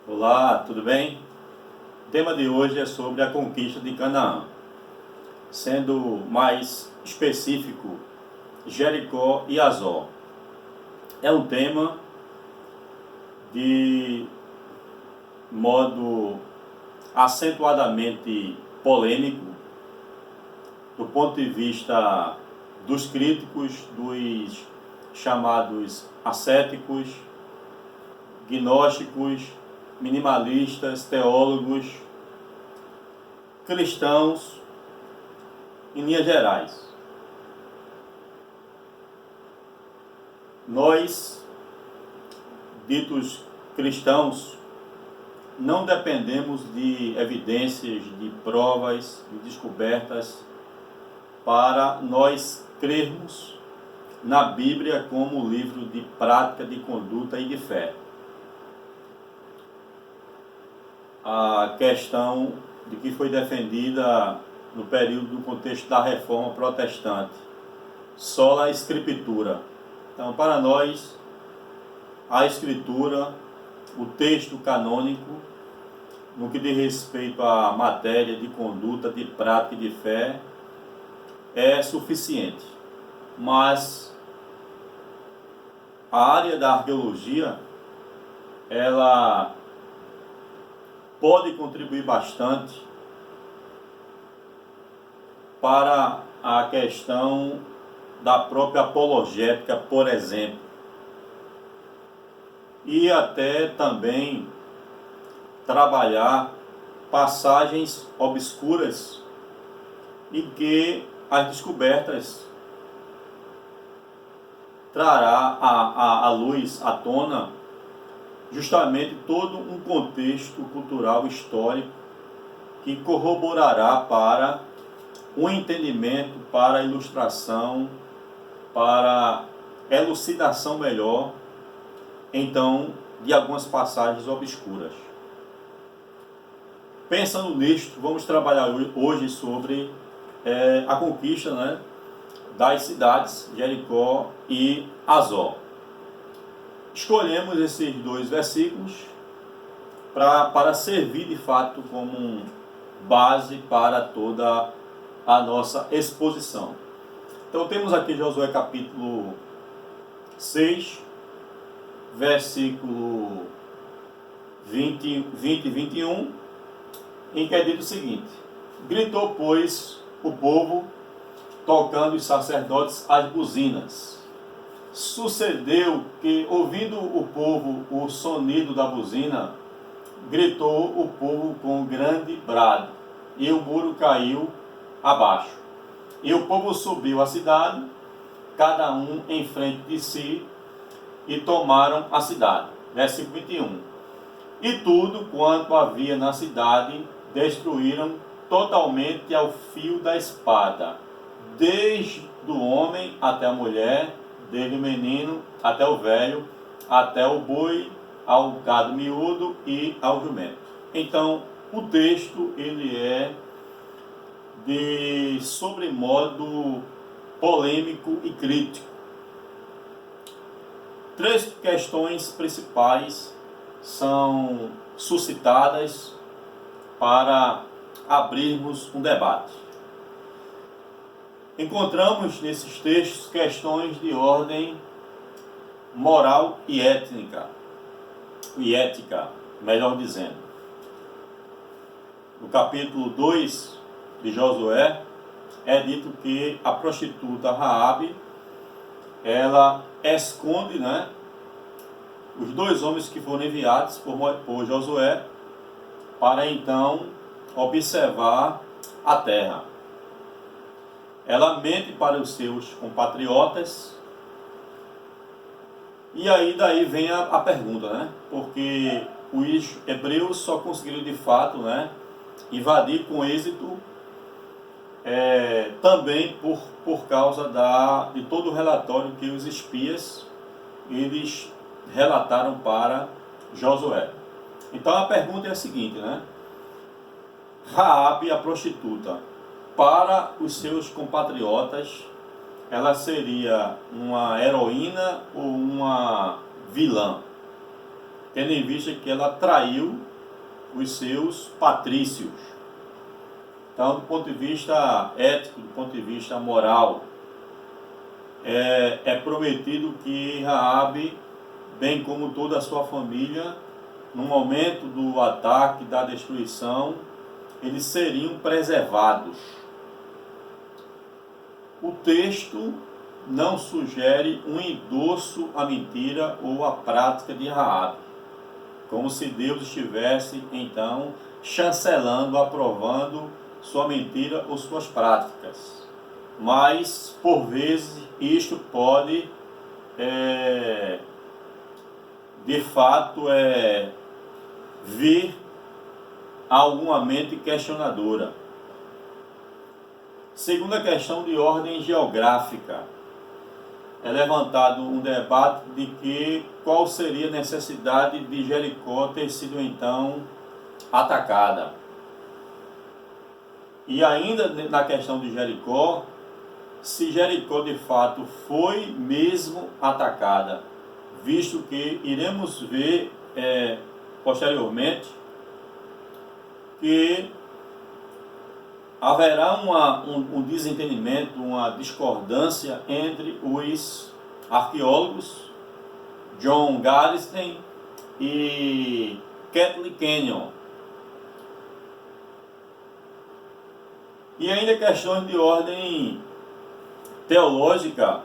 Olá, tudo bem? O tema de hoje é sobre a conquista de Canaã, sendo mais específico Jericó e Azor. É um tema de modo acentuadamente polêmico do ponto de vista dos críticos, dos chamados ascéticos, gnósticos, minimalistas, teólogos, cristãos, em linhas gerais. Nós, ditos cristãos, não dependemos de evidências, de provas, de descobertas para nós crermos na Bíblia como livro de prática, de conduta e de fé. A questão de que foi defendida no período do contexto da Reforma Protestante, sola Escritura. Então, para nós, a Escritura, o texto canônico, no que diz respeito à matéria de conduta, de prática e de fé, é suficiente. Mas a área da arqueologia, ela pode contribuir bastante para a questão da própria apologética, por exemplo, e até também trabalhar passagens obscuras em que as descobertas trará à luz, à tona, justamente todo um contexto cultural histórico que corroborará para um entendimento, para a ilustração, para elucidação melhor, então, de algumas passagens obscuras. Pensando nisto, vamos trabalhar hoje sobre a conquista, né, das cidades Jericó e Azor. Escolhemos esses dois versículos para servir de fato como base para toda a nossa exposição. Então temos aqui Josué capítulo 6, versículo 20 e 21, em que é dito o seguinte: gritou, pois, o povo, tocando os sacerdotes as buzinas. Sucedeu que, ouvindo o povo o sonido da buzina, gritou o povo com grande brado, e o muro caiu abaixo. E o povo subiu a cidade, cada um em frente de si, e tomaram a cidade. Versículo 21. E tudo quanto havia na cidade destruíram totalmente ao fio da espada, desde o homem até a mulher, desde o menino até o velho, até o boi, ao gado miúdo e ao jumento. Então, o texto ele é de sobremodo polêmico e crítico. Três questões principais são suscitadas para abrirmos um debate. Encontramos nesses textos questões de ordem moral e ética, melhor dizendo. No capítulo 2 de Josué, é dito que a prostituta Raabe, ela esconde, né, os dois homens que foram enviados por Josué para então observar a terra. Ela mente para os seus compatriotas. E aí daí vem a pergunta, né? Porque os hebreus só conseguiram de fato, né, invadir com êxito também por causa de todo o relatório que os espias eles relataram para Josué. Então a pergunta é a seguinte, né? Raabe, a prostituta, para os seus compatriotas, ela seria uma heroína ou uma vilã? tendo em vista que ela traiu os seus patrícios. Então, do ponto de vista ético, do ponto de vista moral, é prometido que Raabe, bem como toda a sua família, no momento do ataque, da destruição, eles seriam preservados. O texto não sugere um endosso à mentira ou à prática de Raabe, como se Deus estivesse, então, chancelando, aprovando sua mentira ou suas práticas. Mas, por vezes, isto pode, de fato, vir a alguma mente questionadora. Segunda questão de ordem geográfica. É levantado um debate de que qual seria a necessidade de Jericó ter sido então atacada. E ainda na questão de Jericó, se Jericó de fato foi mesmo atacada, visto que iremos ver posteriormente que haverá um desentendimento, uma discordância entre os arqueólogos John Garistein e Kathleen Kenyon. E ainda questões de ordem teológica,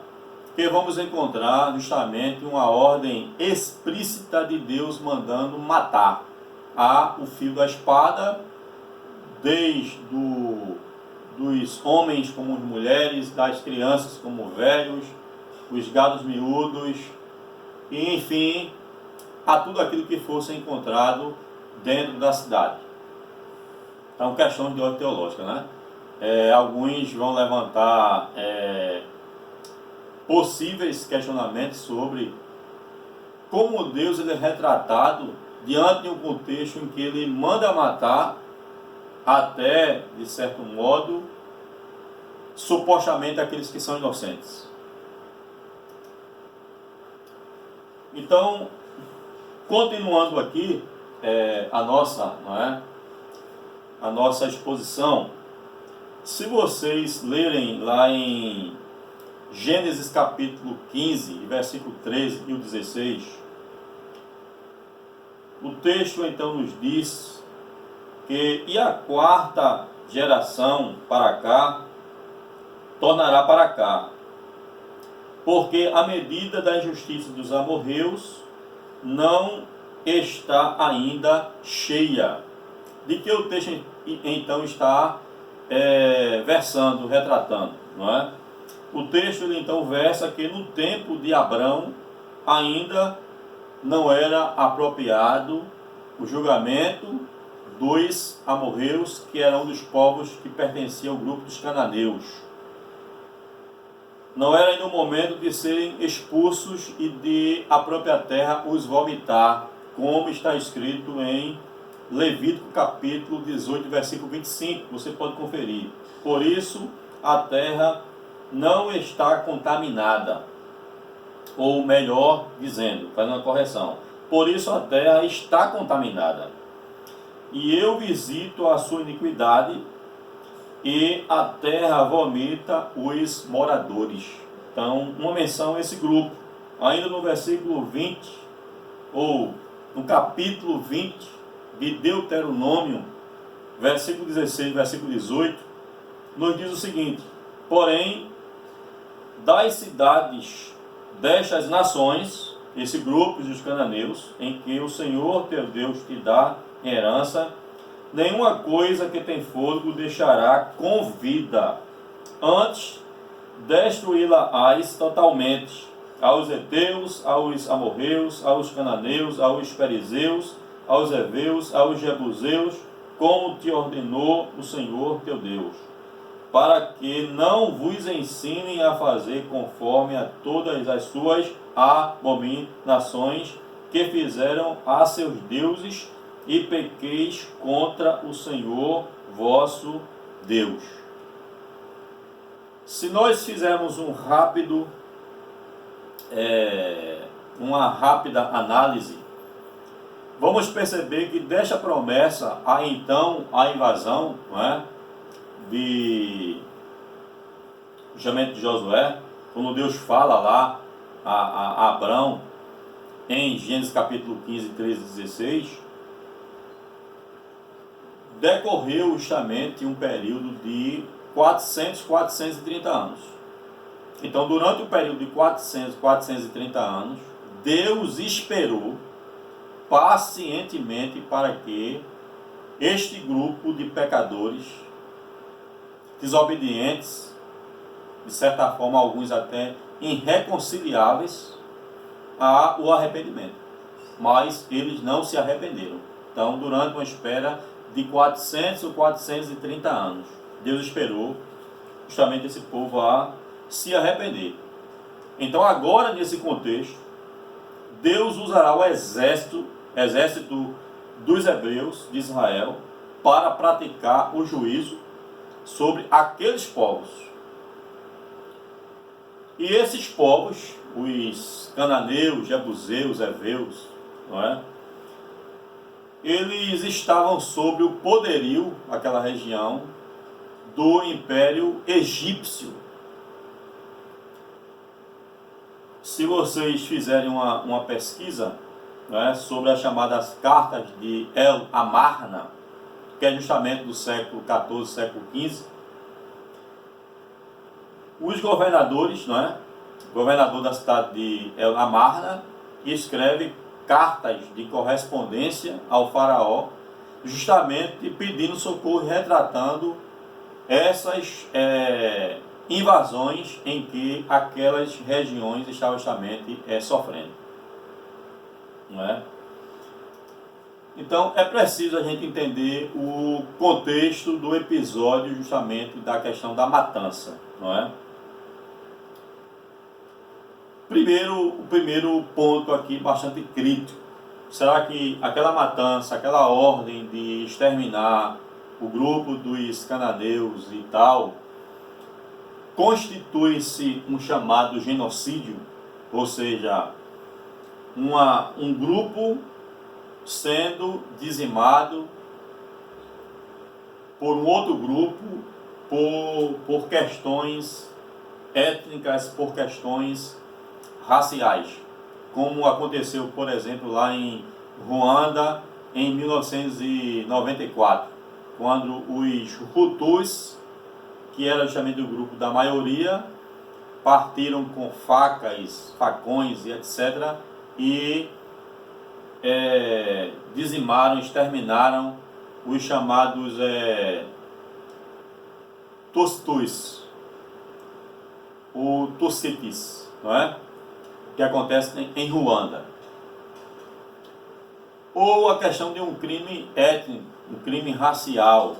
que vamos encontrar justamente uma ordem explícita de Deus mandando matar o fio da espada, desde dos homens como as mulheres, das crianças como velhos, os gados miúdos, e enfim, a tudo aquilo que fosse encontrado dentro da cidade. Então, questões de ordem teológica, né? Alguns vão levantar possíveis questionamentos sobre como Deus ele é retratado diante de um contexto em que ele manda matar até, de certo modo, supostamente aqueles que são inocentes. Então, continuando aqui a nossa exposição, se vocês lerem lá em Gênesis capítulo 15, versículo 13 e o 16, o texto então nos diz que e a quarta geração para cá tornará para cá, porque a medida da injustiça dos amorreus não está ainda cheia. De que o texto então está versando, retratando, não é? O texto ele então versa que no tempo de Abrão ainda não era apropriado o julgamento dos amorreus, que eram dos povos que pertenciam ao grupo dos cananeus. Não era ainda o momento de serem expulsos e de a própria terra os vomitar, como está escrito em Levítico capítulo 18, versículo 25, você pode conferir. Por isso, a terra não está contaminada, ou melhor dizendo, fazendo uma correção, por isso a terra está contaminada. E eu visito a sua iniquidade, e a terra vomita os moradores. Então, uma menção a esse grupo. Ainda no versículo 20, ou no capítulo 20 de Deuteronômio, versículo 16, versículo 18, nos diz o seguinte: porém, das cidades destas nações, esse grupo dos cananeus, em que o Senhor teu Deus te dá em herança, nenhuma coisa que tem fôlego deixará com vida, antes destruí-la-ás totalmente, aos heteus, aos amorreus, aos cananeus, aos perizeus, aos heveus, aos jebuseus, como te ordenou o Senhor teu Deus, para que não vos ensinem a fazer conforme a todas as suas abominações que fizeram a seus deuses, e pequeis contra o Senhor vosso Deus. Se nós fizermos uma rápida análise vamos perceber que desta promessa há então a invasão, não é, justamente de Josué, quando Deus fala lá a Abrão, em Gênesis capítulo 15, 13 e 16, decorreu justamente um período de 430 anos. Então, durante o período de 430 anos, Deus esperou pacientemente para que este grupo de pecadores, desobedientes, de certa forma alguns até irreconciliáveis, ao arrependimento. Mas eles não se arrependeram. Então, durante uma espera de 400 ou 430 anos, Deus esperou justamente esse povo a se arrepender. Então, agora, nesse contexto, Deus usará o exército dos hebreus de Israel para praticar o juízo sobre aqueles povos. E esses povos, os cananeus, jebuseus, heveus, não é? Eles estavam sob o poderio, aquela região, do Império Egípcio. Se vocês fizerem uma pesquisa, né, sobre as chamadas cartas de El Amarna, que é justamente do século XIV, século XV, os governadores, não é? O governador da cidade de El Amarna escreve cartas de correspondência ao faraó, justamente pedindo socorro e retratando essas invasões em que aquelas regiões estavam justamente sofrendo. Não é? Então é preciso a gente entender o contexto do episódio justamente da questão da matança, não é? O primeiro ponto aqui bastante crítico. Será que aquela matança, aquela ordem de exterminar o grupo dos cananeus e tal, constitui-se um chamado genocídio? Ou seja, um grupo sendo dizimado por um outro grupo por questões étnicas, por questões raciais, como aconteceu, por exemplo, lá em Ruanda em 1994, quando os Hutus, que era justamente o grupo da maioria, partiram com facões e etc. e dizimaram, exterminaram os chamados Tutsis, o Tutsitis, não é? Que acontece em Ruanda. Ou a questão de um crime étnico, um crime racial,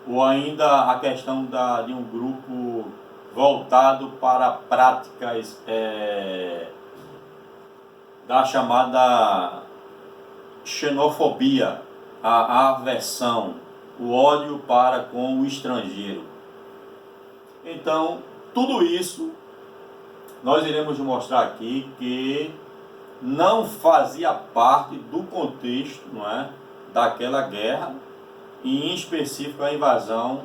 ou ainda a questão de um grupo voltado para práticas da chamada xenofobia, a aversão, o ódio para com o estrangeiro. Então, tudo isso nós iremos mostrar aqui que não fazia parte do contexto, não é, daquela guerra, e em específico a invasão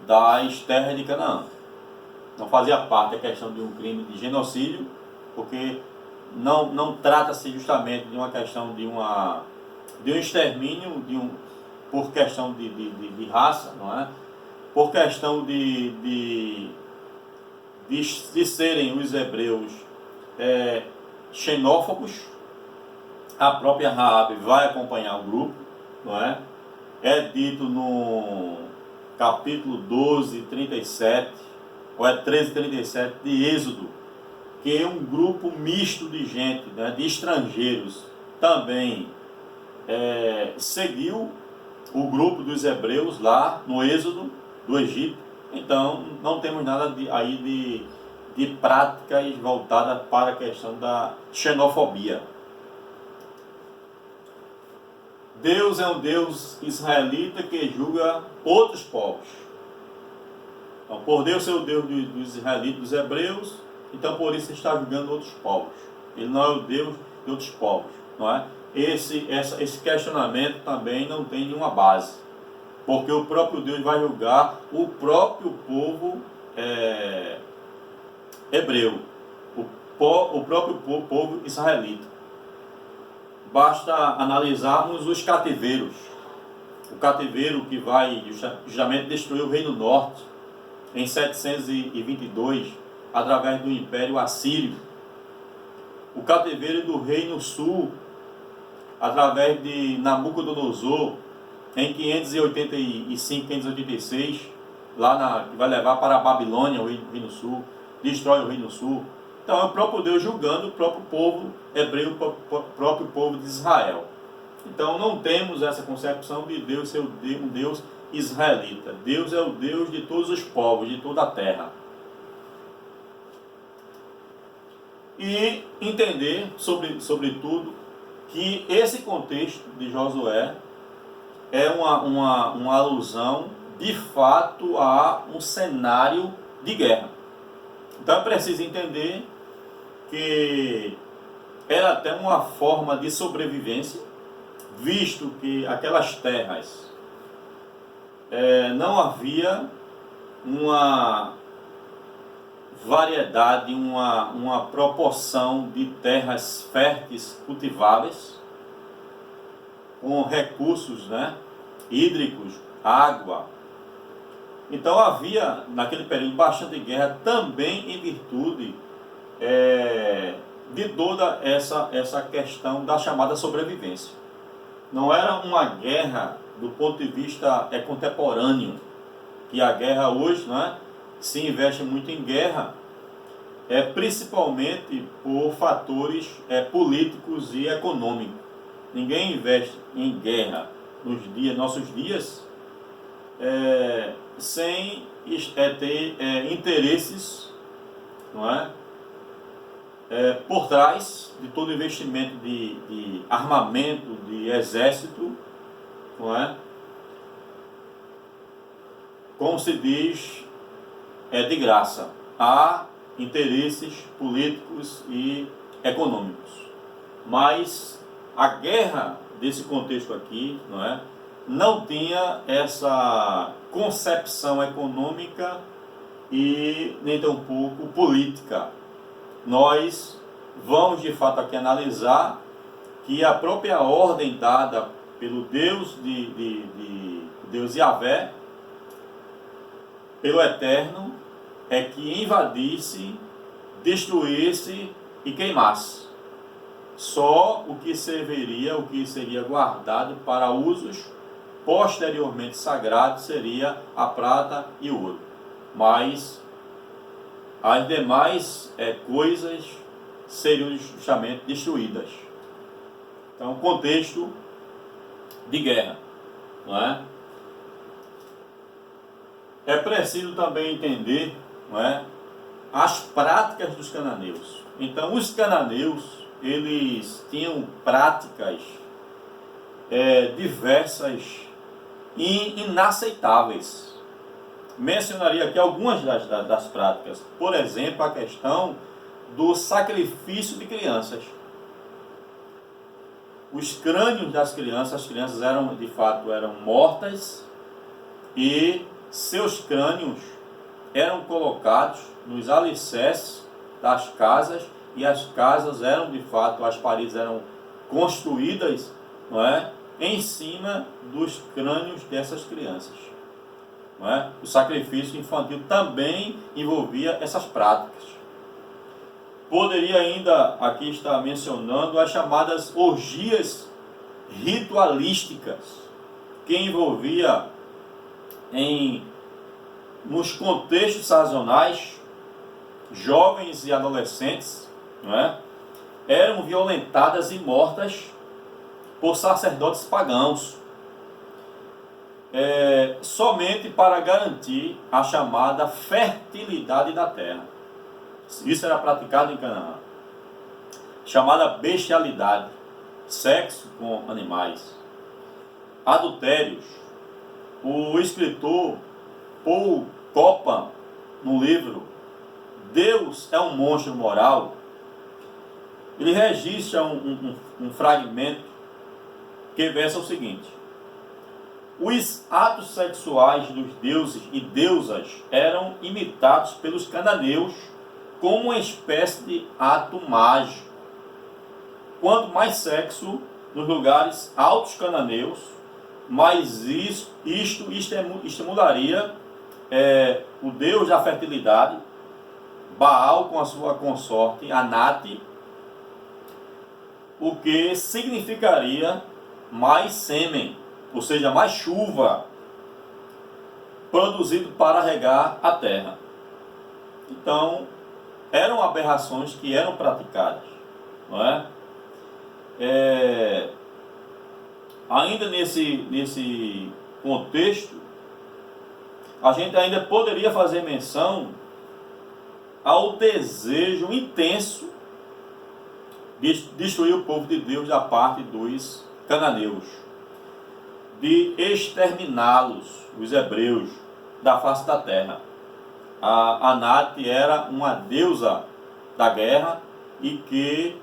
das terras de Canaã. Não fazia parte da questão de um crime de genocídio, porque não trata-se justamente de uma questão de um extermínio, por questão de raça, não é? Por questão de serem os hebreus xenófobos. A própria Raabe vai acompanhar o grupo, não é? É dito no capítulo 12, 37, ou 13, 37 de Êxodo, que um grupo misto de gente, né, de estrangeiros, também seguiu o grupo dos hebreus lá no Êxodo do Egito. Então não temos nada aí de práticas voltadas para a questão da xenofobia. Deus é um Deus israelita que julga outros povos. Então, por Deus ser o Deus dos israelitas, dos hebreus, então por isso ele está julgando outros povos. Ele não é o Deus de outros povos, não é? esse questionamento também não tem nenhuma base, porque o próprio Deus vai julgar o próprio povo hebreu, o próprio povo israelita. Basta analisarmos os cativeiros. O cativeiro que vai justamente destruir o Reino Norte em 722, através do Império Assírio. O cativeiro do Reino Sul, através de Nabucodonosor, em 585, 586, que vai levar para a Babilônia, o Reino Sul, destrói o Reino Sul. Então é o próprio Deus julgando o próprio povo hebreu, o próprio povo de Israel. Então não temos essa concepção de Deus ser um Deus israelita. Deus é o Deus de todos os povos, de toda a terra. E entender, sobretudo, que esse contexto de Josué é uma alusão, de fato, a um cenário de guerra. Então é preciso entender que era até uma forma de sobrevivência, visto que aquelas terras não havia uma variedade, uma proporção de terras férteis cultiváveis, com recursos hídricos, água. Então havia naquele período bastante guerra, também em virtude de toda essa questão da chamada sobrevivência. Não era uma guerra do ponto de vista contemporâneo, que a guerra hoje se investe muito em guerra, principalmente por fatores políticos e econômicos. Ninguém investe em guerra nos nossos dias sem ter interesses, por trás de todo investimento de armamento, de exército, como se diz, de graça. Há interesses políticos e econômicos. Mas a guerra desse contexto aqui, não tinha essa concepção econômica e nem tampouco política. Nós vamos de fato aqui analisar que a própria ordem dada pelo Deus Deus Yahvé, pelo Eterno, é que invadisse, destruísse e queimasse. Só o que serviria, o que seria guardado para usos posteriormente sagrados seria a prata e o ouro. Mas as demais coisas seriam justamente destruídas. Então, contexto de guerra, É preciso também entender, as práticas dos cananeus. Então, os cananeus, eles tinham práticas diversas e inaceitáveis. Mencionaria aqui algumas das práticas. Por exemplo, a questão do sacrifício de crianças. Os crânios das crianças, as crianças de fato eram mortas e seus crânios eram colocados nos alicerces das casas, e as casas eram de fato, as paredes eram construídas, em cima dos crânios dessas crianças. O sacrifício infantil também envolvia essas práticas. Poderia ainda aqui estar mencionando as chamadas orgias ritualísticas, que envolvia nos contextos sazonais, jovens e adolescentes eram violentadas e mortas por sacerdotes pagãos, somente para garantir a chamada fertilidade da terra. Isso era praticado em Canaã. Chamada bestialidade, sexo com animais, adultérios. O escritor Paul Copan, no livro Deus é um Monstro Moral, ele registra um fragmento que versa o seguinte: os atos sexuais dos deuses e deusas eram imitados pelos cananeus como uma espécie de ato mágico. Quanto mais sexo nos lugares altos cananeus, mais isto estimularia o deus da fertilidade, Baal, com a sua consorte Anate, o que significaria mais sêmen, ou seja, mais chuva produzido para regar a terra. Então, eram aberrações que eram praticadas, não é? Ainda nesse contexto, a gente ainda poderia fazer menção ao desejo intenso de destruir o povo de Deus da parte dos cananeus, de exterminá-los, os hebreus, da face da terra. A Anate era uma deusa da guerra e que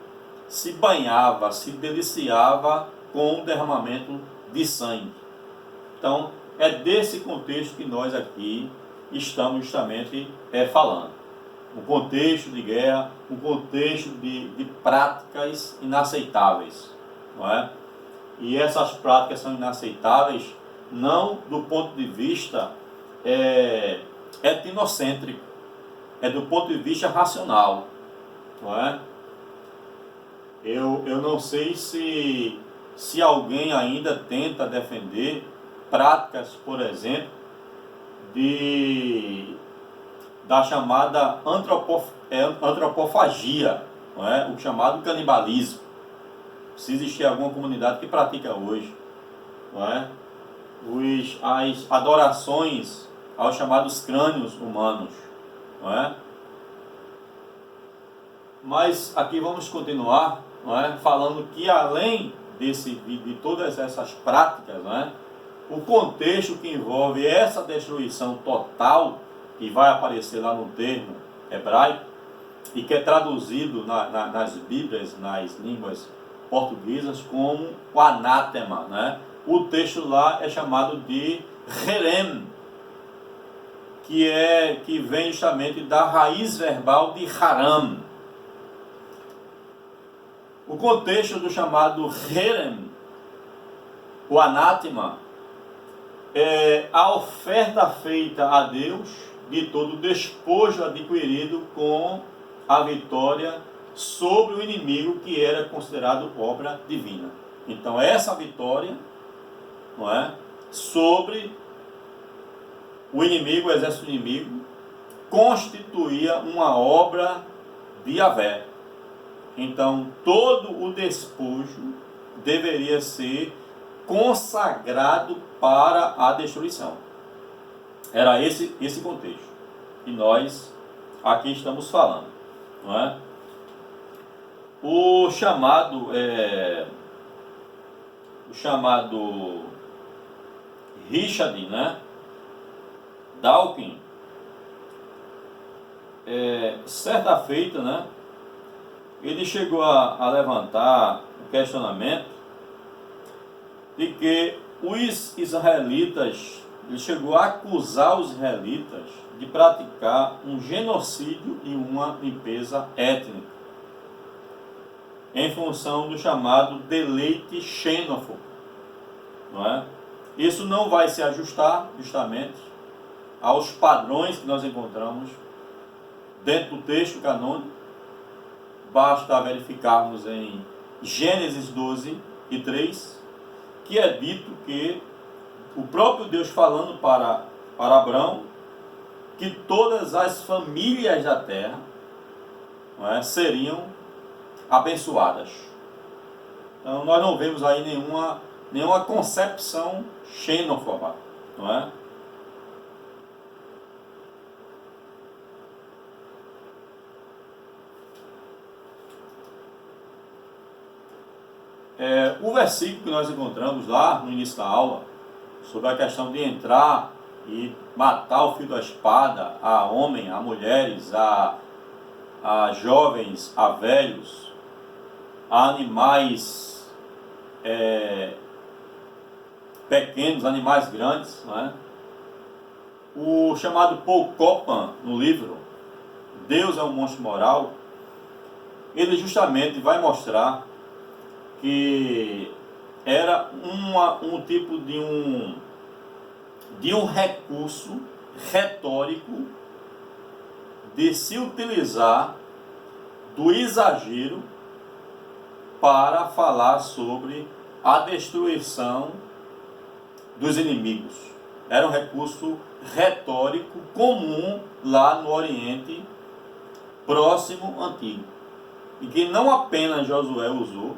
se banhava, se deliciava com o derramamento de sangue. Então, é desse contexto que nós aqui estamos justamente falando. Um contexto de guerra, um contexto de práticas inaceitáveis, não é? E essas práticas são inaceitáveis não do ponto de vista etnocêntrico, é do ponto de vista racional, não é? Eu não sei se alguém ainda tenta defender práticas, por exemplo, da chamada antropofagia, não é? O chamado canibalismo. Se existir alguma comunidade que pratica hoje, não é? As adorações aos chamados crânios humanos, não é? Mas aqui vamos continuar, não é? Falando que além de todas essas práticas, não é? O contexto que envolve essa destruição total, que vai aparecer lá no termo hebraico, e que é traduzido nas Bíblias, nas línguas portuguesas, como o anátema, né? O texto lá é chamado de herem, que vem justamente da raiz verbal de haram. O contexto do chamado herem, o anátema, é a oferta feita a Deus de todo o despojo adquirido com a vitória sobre o inimigo que era considerado obra divina. Então essa vitória, não é, sobre o inimigo, o exército inimigo, constituía uma obra de Yahvé. Então todo o despojo deveria ser consagrado para a destruição. Era esse contexto que nós aqui estamos falando, não é? O chamado Richard, né, Dawkins, certa feita, né, ele chegou a levantar o questionamento de que os israelitas, ele chegou a acusar os israelitas de praticar um genocídio e uma limpeza étnica, em função do chamado deleite xenófobo, não é? Isso não vai se ajustar justamente aos padrões que nós encontramos dentro do texto canônico. Basta verificarmos em Gênesis 12:3, que é dito que o próprio Deus falando para Abraão que todas as famílias da terra, não é, seriam abençoadas. Então nós não vemos aí nenhuma concepção xenófoba, não é? O versículo que nós encontramos lá no início da aula, sobre a questão de entrar e matar o fio da espada a homens, a mulheres, a jovens, a velhos, a animais pequenos, animais grandes, não é? O chamado Paul Copan, no livro Deus é um Monstro Moral, ele justamente vai mostrar que era um tipo de um recurso retórico de se utilizar do exagero para falar sobre a destruição dos inimigos. Era um recurso retórico comum lá no Oriente Próximo Antigo. E que não apenas Josué usou,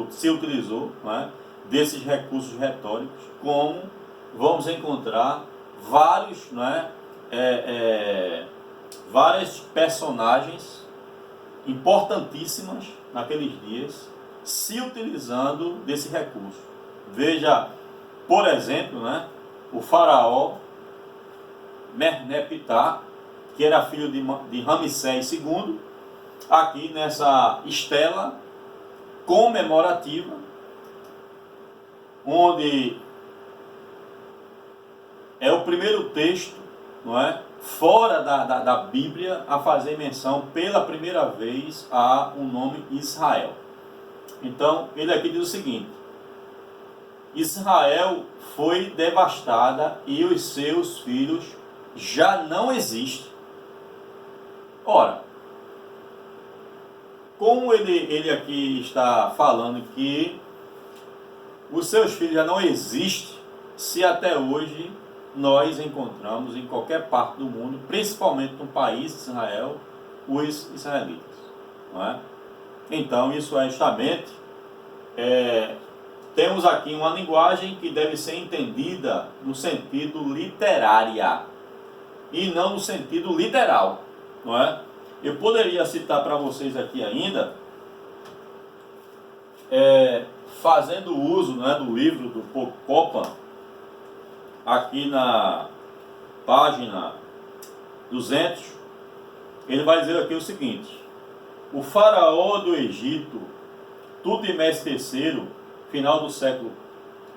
se utilizou, não é, desses recursos retóricos, como vamos encontrar vários, não é, várias personagens importantíssimas naqueles dias se utilizando desse recurso. Veja, por exemplo, né, o faraó Merneptah, que era filho de Ramsés II, aqui nessa estela comemorativa, onde é o primeiro texto, não é, fora da Bíblia a fazer menção pela primeira vez a um nome Israel. Então, ele aqui diz o seguinte: Israel foi devastada e os seus filhos já não existem. Ora, como ele aqui está falando que os seus filhos já não existem, se até hoje nós encontramos em qualquer parte do mundo, principalmente no país de Israel, os israelitas, não é? Então, isso é justamente, temos aqui uma linguagem que deve ser entendida no sentido literária e não no sentido literal, não é? Eu poderia citar para vocês aqui ainda, fazendo uso, né, do livro do Paul Copan, aqui na página 200, ele vai dizer aqui o seguinte: o faraó do Egito, Tutmés III, final do século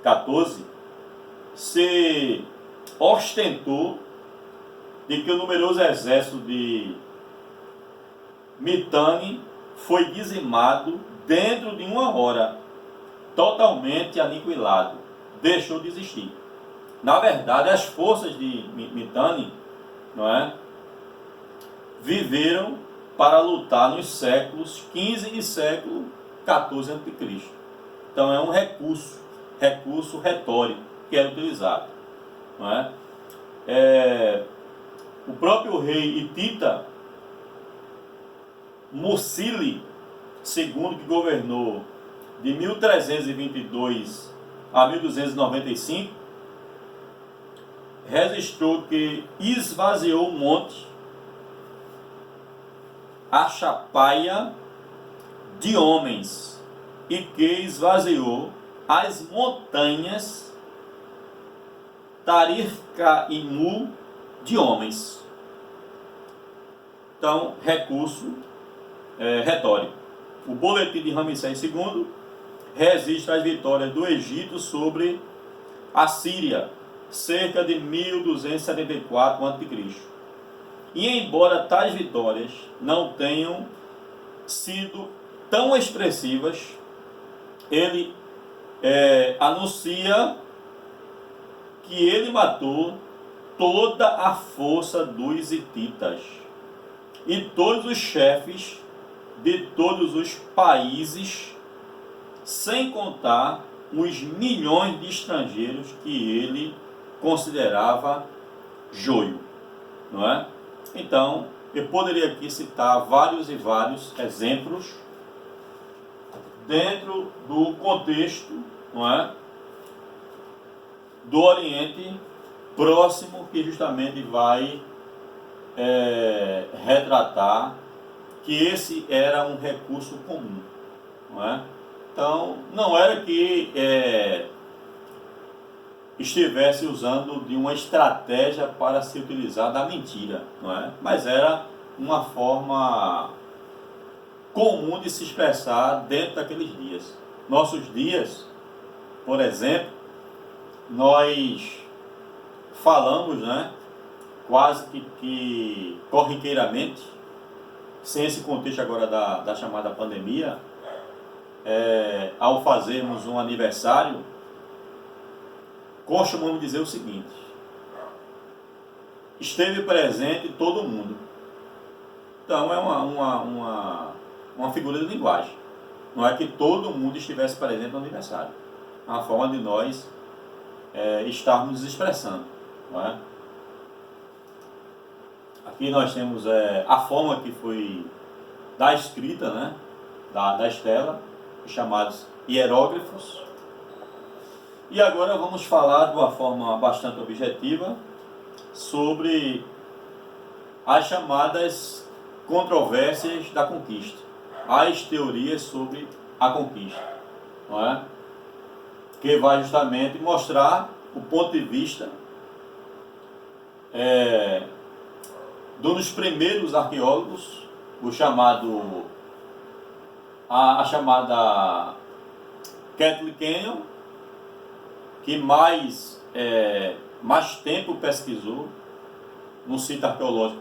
XIV, se ostentou de que o numeroso exército de Mitanni foi dizimado dentro de uma hora, totalmente aniquilado, deixou de existir. Na verdade, as forças de Mitanni, não é, viveram para lutar nos séculos XV e século XIV a.C. Então é um recurso retórico que era utilizado, não é? O próprio rei hitita Mursili II, que governou de 1322 a 1295, registrou que esvaziou o monte Achapaia de homens e que esvaziou as montanhas Tarircaimu de homens. Então, recurso retórico. O boletim de Ramsés II registra as vitórias do Egito sobre a Síria, cerca de 1274 a.C. E embora tais vitórias não tenham sido tão expressivas, ele anuncia que ele matou toda a força dos hititas e todos os chefes de todos os países, sem contar os milhões de estrangeiros que ele considerava joio, não é? Então, eu poderia aqui citar vários e vários exemplos dentro do contexto, não é, do Oriente Próximo, que justamente vai retratar que esse era um recurso comum, não é? Então, não era que estivesse usando de uma estratégia para se utilizar da mentira, não é? Mas era uma forma comum de se expressar dentro daqueles dias. Nossos dias, por exemplo, nós falamos, né, quase que corriqueiramente, sem esse contexto agora da chamada pandemia, ao fazermos um aniversário, costumamos dizer o seguinte: esteve presente todo mundo. Então é uma figura de linguagem. Não é que todo mundo estivesse presente no aniversário. É uma forma de nós estarmos nos expressando. Não é? Aqui nós temos a forma que foi da escrita, né, da Estela, os chamados hieróglifos. E agora vamos falar de uma forma bastante objetiva sobre as chamadas controvérsias da conquista, as teorias sobre a conquista, não é? Que vai justamente mostrar o ponto de vista dos primeiros arqueólogos, a chamada Kathleen Kenyon, que mais tempo pesquisou no sítio arqueológico de